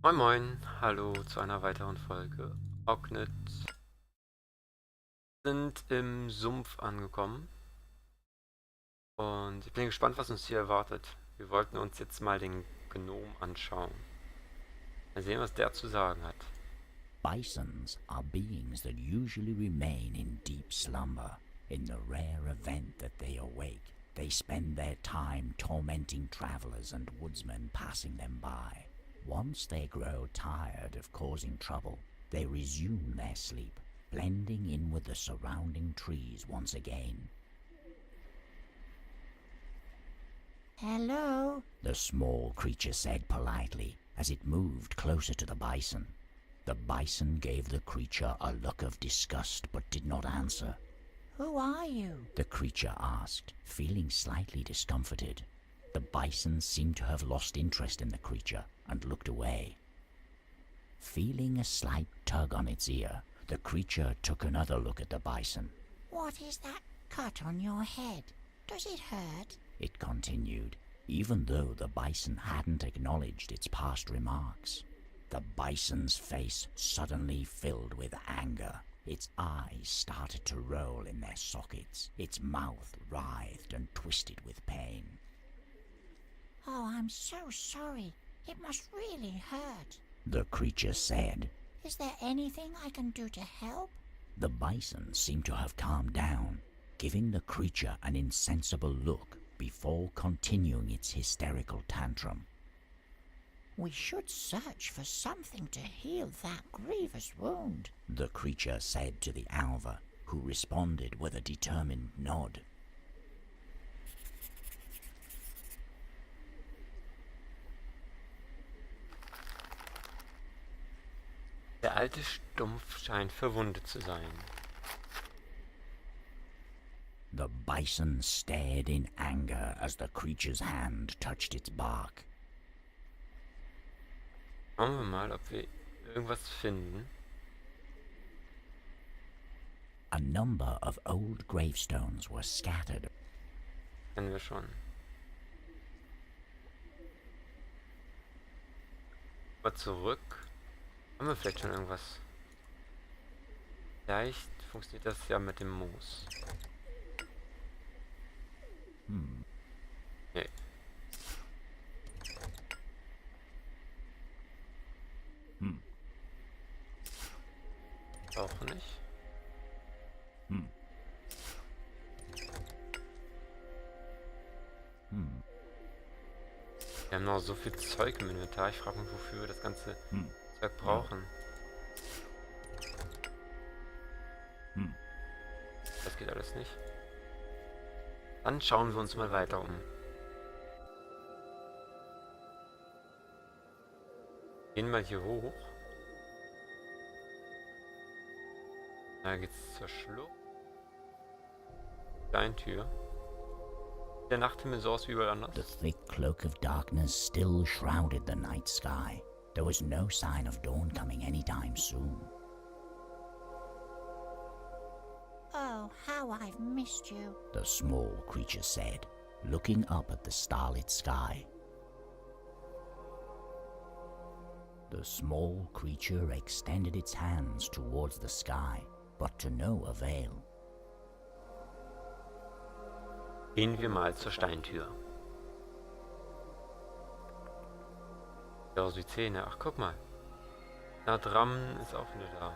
Moin Moin, hallo zu einer weiteren Folge Oknytt. Sind im Sumpf angekommen und ich bin gespannt, was uns hier erwartet. Wir wollten uns jetzt mal den Gnom anschauen. Mal sehen, was der zu sagen hat. Bisons are beings that usually remain in deep slumber. In the rare event that they awake, they spend their time tormenting travelers and woodsmen passing them by. Once they grow tired of causing trouble, they resume their sleep, blending in with the surrounding trees once again. Hello? The small creature said politely as it moved closer to the bison. The bison gave the creature a look of disgust but did not answer. Who are you? The creature asked, feeling slightly discomforted. The bison seemed to have lost interest in the creature and looked away. Feeling a slight tug on its ear, the creature took another look at the bison. What is that cut on your head? Does it hurt? It continued, even though the bison hadn't acknowledged its past remarks. The bison's face suddenly filled with anger. Its eyes started to roll in their sockets. Its mouth writhed and twisted with pain. Oh, I'm so sorry. It must really hurt. The creature said. Is there anything I can do to help? The bison seemed to have calmed down, giving the creature an insensible look before continuing its hysterical tantrum. We should search for something to heal that grievous wound, The creature said to the alva, who responded with a determined nod. Der alte Stumpf scheint verwundet zu sein. The bison stared in anger as the creature's hand touched its bark. Schauen wir mal, ob wir irgendwas finden. A number of old gravestones were scattered. Kennen wir schon. Aber zurück. Haben wir vielleicht schon irgendwas? Vielleicht funktioniert das ja mit dem Moos. Nee. Auch nicht. Wir haben noch so viel Zeug im Inventar. Ich frage mich, wofür wir das ganze Zeug brauchen. Das geht alles nicht. Dann schauen wir uns mal weiter um. Gehen mal hier hoch. Da geht's zur Schlucht. Steintür. Der Nachthimmel so aus wie überall anders. The thick cloak of darkness still shrouded the night sky. There was no sign of dawn coming anytime soon. Oh, how I've missed you. The small creature said, looking up at the starlit sky. The small creature extended its hands towards the sky, but to no avail. Gehen wir mal zur Steintür. Ja, so die Zähne. Ach, guck mal. Da dran ist auch wieder da.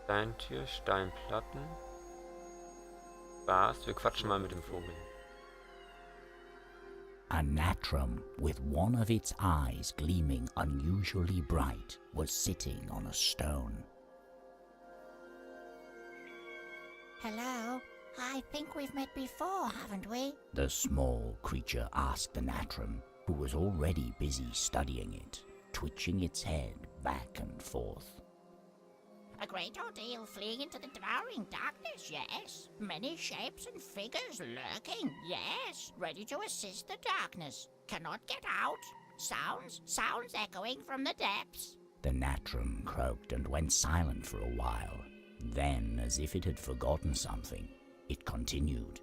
Steintür, Steinplatten. Spaß. Wir quatschen mal mit dem Vogel. A natrum, with one of its eyes gleaming unusually bright, was sitting on a stone. Hello? I think we've met before, haven't we? The small creature asked the natrum, who was already busy studying it, twitching its head back and forth. A great ordeal fleeing into the devouring darkness, yes. Many shapes and figures lurking, yes. Ready to assist the darkness. Cannot get out. Sounds echoing from the depths. The natrum croaked and went silent for a while. Then, as if it had forgotten something, it continued.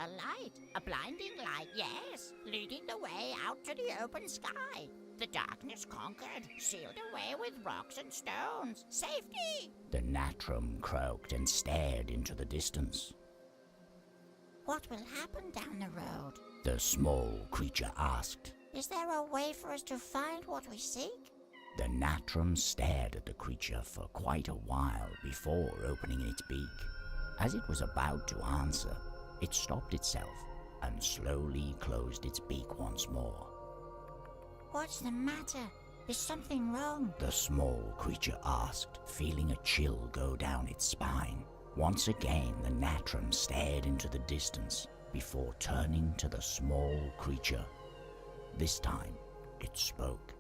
A light, a blinding light, yes, leading the way out to the open sky. The darkness conquered, sealed away with rocks and stones. Safety! The Natrum croaked and stared into the distance. What will happen down the road? The small creature asked. Is there a way for us to find what we seek? The Natrum stared at the creature for quite a while before opening its beak. As it was about to answer, it stopped itself and slowly closed its beak once more. What's the matter? Is something wrong? The small creature asked, feeling a chill go down its spine. Once again, the Natrum stared into the distance before turning to the small creature. This time, it spoke.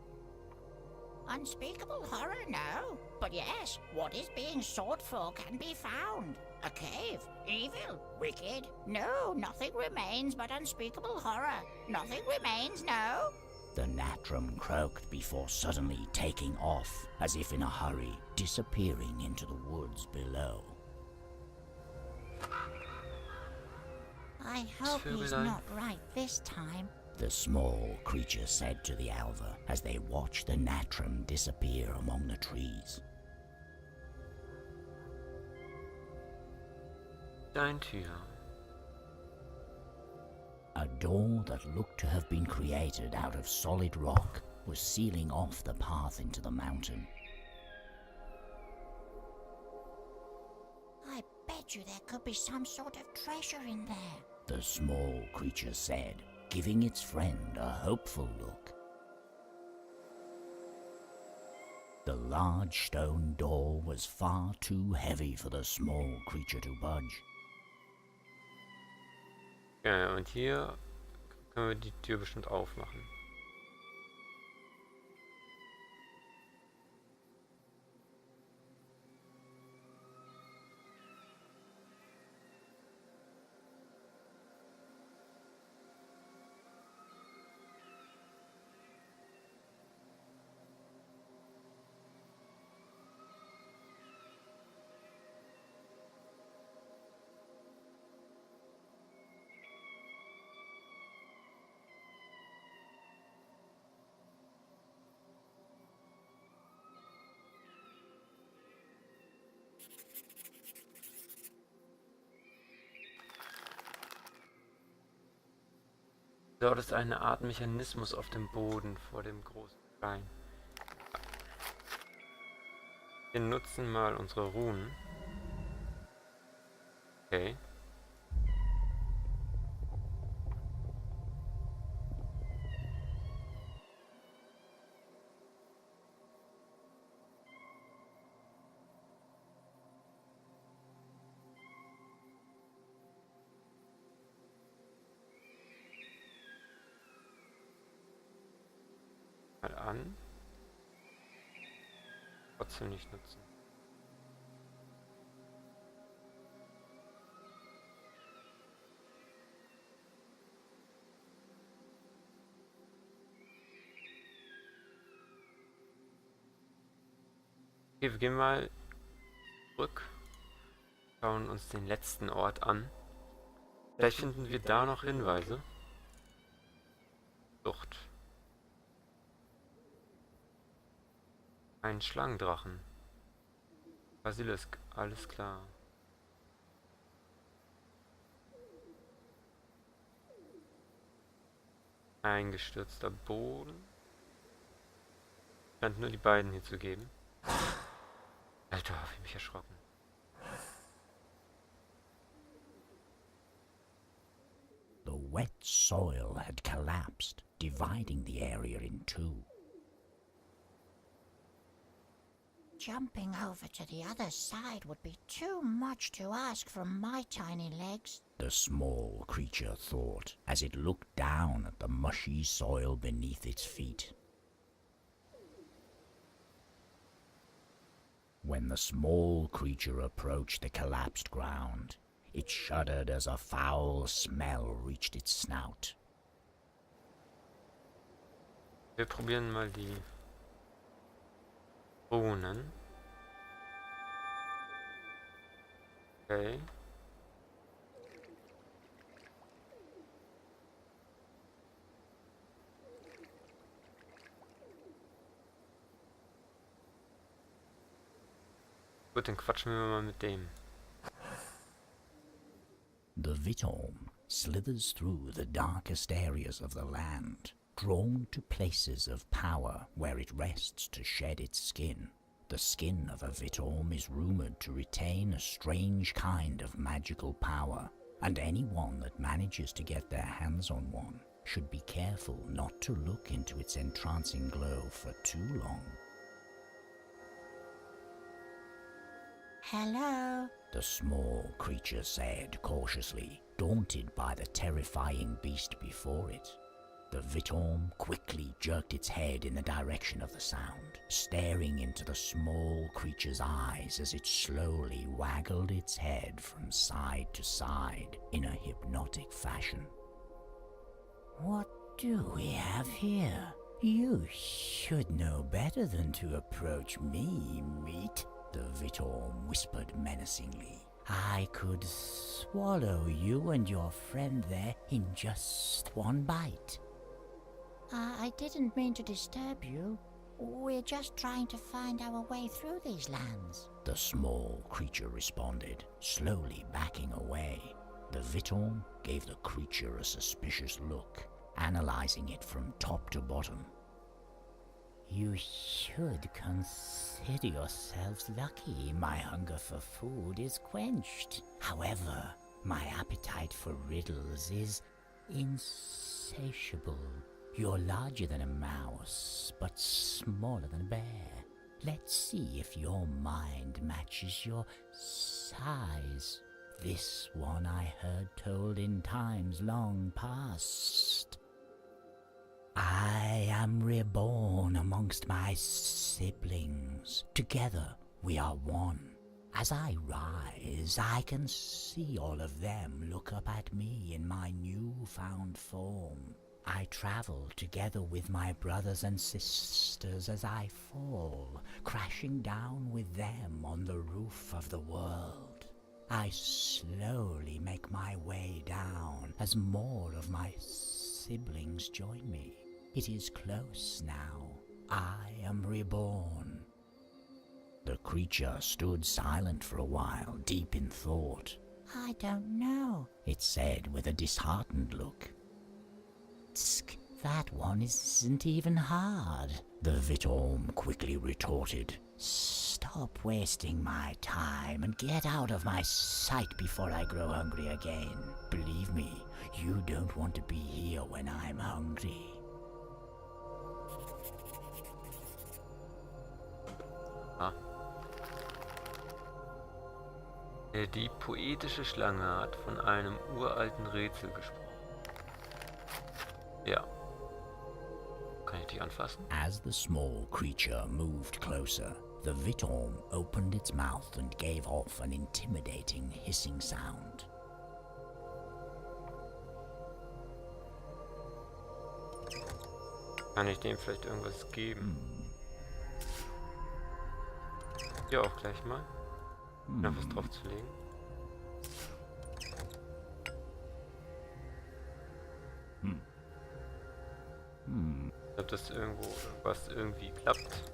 Unspeakable horror, no. But yes, what is being sought for can be found. A cave, evil, wicked. No, nothing remains but unspeakable horror. Nothing remains, no. The Natrum croaked before suddenly taking off, as if in a hurry, disappearing into the woods below. I hope he's not right this time. The small creature said to the Alva as they watched the Natrum disappear among the trees. Steintür. A door that looked to have been created out of solid rock was sealing off the path into the mountain. I bet you there could be some sort of treasure in there. The small creature said, giving its friend a hopeful look. The large stone door was far too heavy for the small creature to budge. Ja, und hier können wir die Tür bestimmt aufmachen. Dort ist eine Art Mechanismus auf dem Boden vor dem großen Stein. Wir nutzen mal unsere Runen. Okay. Mal an. Trotzdem nicht nutzen. Okay, wir gehen mal zurück. Schauen uns den letzten Ort an. Vielleicht finden wir da noch Hinweise. Flucht. Ein Schlangendrachen. Basilisk, alles klar. Eingestürzter Boden. Scheint nur die beiden hier zu geben. Alter, hab ich mich erschrocken. The wet soil had collapsed, dividing the area in two. Jumping over to the other side would be too much to ask from my tiny legs. The small creature thought as it looked down at the mushy soil beneath its feet. When the small creature approached the collapsed ground, it shuddered as a foul smell reached its snout. Wir probieren mal die Runen. Okay. Gut, dann quatschen wir mal mit dem. The Vitorm slithers through the darkest areas of the land, drawn to places of power where it rests to shed its skin. The skin of a Vitorm is rumored to retain a strange kind of magical power, and anyone that manages to get their hands on one should be careful not to look into its entrancing glow for too long. Hello? The small creature said cautiously, daunted by the terrifying beast before it. The Vitorm quickly jerked its head in the direction of the sound, staring into the small creature's eyes as it slowly waggled its head from side to side in a hypnotic fashion. What do we have here? You should know better than to approach me, meat. The Vitorm whispered menacingly. I could swallow you and your friend there in just one bite. I didn't mean to disturb you. We're just trying to find our way through these lands. The small creature responded, slowly backing away. The Vitorm gave the creature a suspicious look, analyzing it from top to bottom. You should consider yourselves lucky my hunger for food is quenched. However, my appetite for riddles is insatiable. You're larger than a mouse, but smaller than a bear. Let's see if your mind matches your size. This one I heard told in times long past. I am reborn amongst my siblings. Together we are one. As I rise, I can see all of them look up at me in my newfound form. I travel together with my brothers and sisters as I fall, crashing down with them on the roof of the world. I slowly make my way down as more of my siblings join me. It is close now. I am reborn. The creature stood silent for a while, deep in thought. I don't know, It said with a disheartened look. Tsk, that one isn't even hard. The Vitorm quickly retorted. Stop wasting my time and get out of my sight before I grow hungry again. Believe me, you don't want to be here when I'm hungry. Ah. Die poetische Schlange hat von einem uralten Rätsel gesprochen. Ja. Kann ich dich anfassen? As the small creature moved closer, the Vitorm opened its mouth and gave off an intimidating hissing sound. Kann ich dem vielleicht irgendwas geben? Ja, auch gleich mal. Noch was drauf zu legen. Ob das irgendwas irgendwie klappt.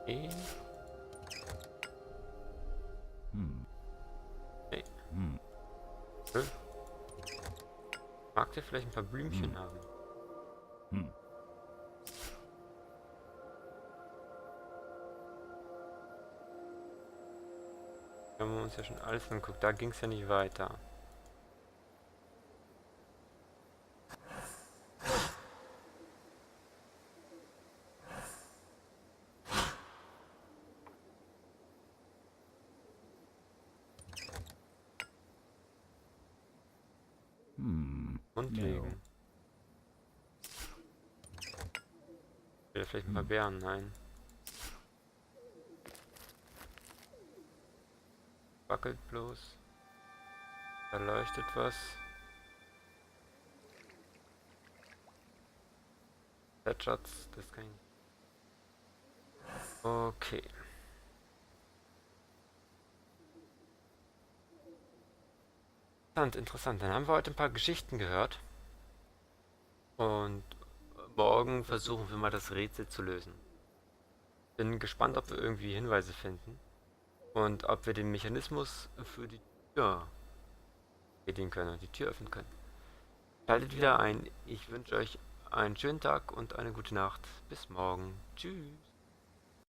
Okay. Nee. Mag der vielleicht ein paar Blümchen haben? Wir haben uns ja schon alles angeguckt, da ging es ja nicht weiter. Und legen. Will vielleicht ein paar Beeren? Nein. Wackelt bloß. Da leuchtet was. Schatz, das kann ich nicht. Okay. Interessant, interessant. Dann haben wir heute ein paar Geschichten gehört. Und morgen versuchen wir mal das Rätsel zu lösen. Bin gespannt, ob wir irgendwie Hinweise finden. Und ob wir den Mechanismus für die Tür bedienen können, die Tür öffnen können. Schaltet wieder ein. Ich wünsche euch einen schönen Tag und eine gute Nacht. Bis morgen. Tschüss.